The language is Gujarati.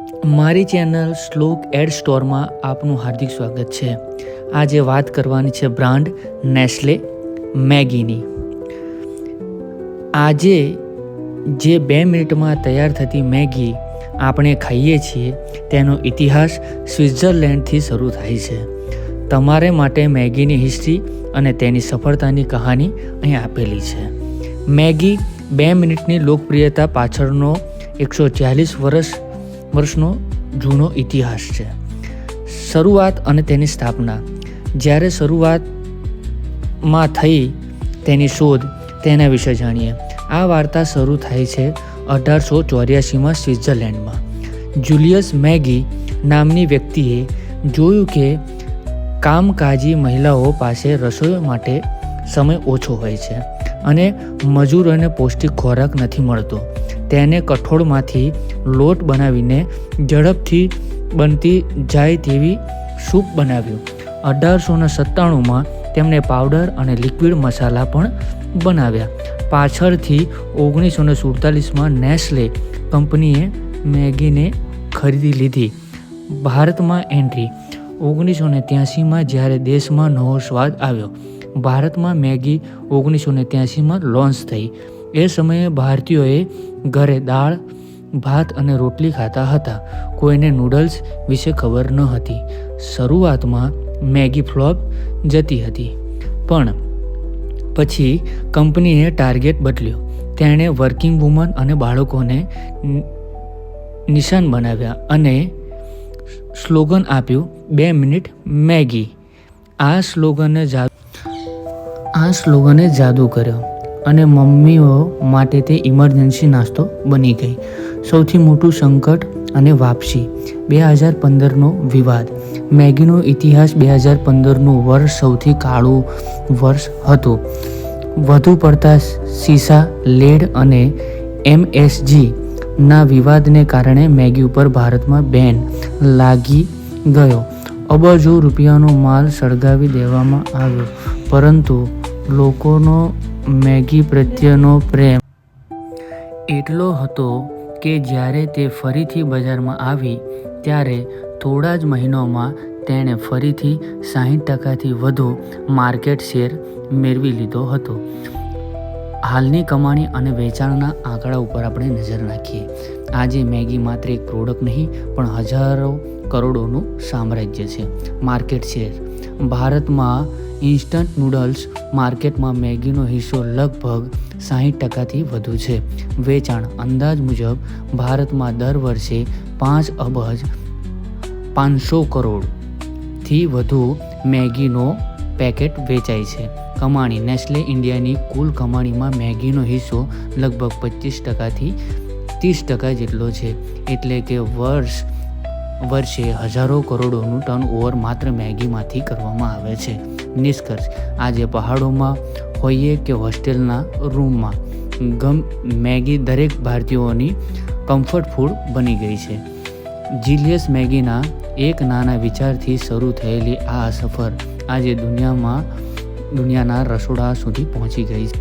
મારી ચેનલ શ્લોક એડ સ્ટોરમાં આપનું હાર્દિક સ્વાગત છે. આજે વાત કરવાની છે બ્રાન્ડ નેસ્લે મેગીની. આજે જે 2 મિનિટમાં તૈયાર થતી મેગી આપણે ખાઈએ છીએ તેનો ઇતિહાસ સ્વિટ્ઝરલેન્ડથી શરૂ થાય છે. તમારે માટે મેગીની હિસ્ટ્રી અને તેની સફળતાની કહાની અહીં આપેલી છે. મેગી 2 મિનિટની લોકપ્રિયતા પાછળનો 140 વર્ષનો જૂનો ઇતિહાસ છે. શરૂઆત અને તેની સ્થાપના. જ્યારે શરૂઆતમાં થઈ તેની શોધ તેના વિશે જાણીએ. આ વાર્તા શરૂ થાય છે 1884માં સ્વિટ્ઝરલેન્ડમાં. જુલિયસ મેગી નામની વ્યક્તિએ જોયું કે કામકાજી મહિલાઓ પાસે રસોઈ માટે સમય ઓછો હોય છે અને મજૂરોને પૌષ્ટિક ખોરાક નથી મળતો. તેને કઠોળમાંથી લોટ બનાવીને ઝડપથી બનતી જાય તેવી સૂપ બનાવ્યું. 1897માં તેમણે પાવડર અને લિક્વિડ મસાલા પણ બનાવ્યા. પાછળથી 1947માં નેસ્લે કંપનીએ મેગીને ખરીદી લીધી. ભારતમાં એન્ટ્રી. 1983માં જ્યારે દેશમાં નવો સ્વાદ આવ્યો. ભારતમાં મેગી 1983માં લોન્ચ થઈ. એ સમયે ભારતીયોએ ઘરે દાળ ભાત અને રોટલી ખાતા હતા. કોઈને નૂડલ્સ વિશે ખબર ન હતી. શરૂઆતમાં મેગી ફ્લોપ જતી હતી, પણ પછી કંપનીએ ટાર્ગેટ બદલ્યો. તેણે વર્કિંગ વુમન અને બાળકોને નિશાન બનાવ્યા અને સ્લોગન આપ્યું 2 મિનિટ મેગી. આ સ્લોગને જાદુ કર્યો અને મમ્મીઓ માટે તે ઇમરજન્સી નાસ્તો બની ગઈ. સૌથી મોટું સંકટ અને વાપસી. 2015નો વિવાદ. મેગીનો ઇતિહાસ. 2015નું વર્ષ સૌથી કાળું વર્ષ હતું. વધુ પડતા સીસા, લેડ અને MSG ના વિવાદને કારણે મેગી ઉપર ભારતમાં બેન લાગી ગયો. અબજો રૂપિયાનો માલ સળગાવી દેવામાં આવ્યો, પરંતુ લોકોનો મેગી પ્રત્યેનો પ્રેમ એટલો હતો કે જ્યારે તે ફરીથી બજારમાં આવી ત્યારે થોડા જ મહિનાઓમાં તેણે ફરીથી 60%થી વધુ માર્કેટ શેર મેળવી લીધો હતો. હાલની કમાણી અને વેચાણના આંકડા ઉપર આપણે નજર નાખીએ. આજે મેગી માત્ર એક પ્રોડક્ટ નહીં, પણ હજારો કરોડોનું સામ્રાજ્ય છે. Market share. ભારતમાં ઇન્સ્ટન્ટ નૂડલ્સ માર્કેટમાં મેગીનો હિસ્સો લગભગ 60%થી વધુ છે. વેચાણ. અંદાજ મુજબ ભારતમાં દર વર્ષે 5 અબજ 500 કરોડથી વધુ મેગીનો પેકેટ વેચાય છે. કમાણી. નેસ્લે ઇન્ડિયાની કુલ કમાણીમાં મેગીનો હિસ્સો લગભગ 25%થી 30% જેટલો છે. એટલે કે વર્ષે હજારો કરોડોનું ટર્નઓવર માત્ર મેગીમાંથી કરવામાં આવે છે. નિષ્કર્ષ. આજે પહાડોમાં હોઈએ કે હોસ્ટેલના રૂમમાં, મેગી દરેક ભારતીયોની કમ્ફર્ટ ફૂડ બની ગઈ છે. જુલિયસ મેગીના એક નાના વિચારથી શરૂ થયેલી આ સફર આજે દુનિયાના રસોડા સુધી પહોંચી ગઈ છે.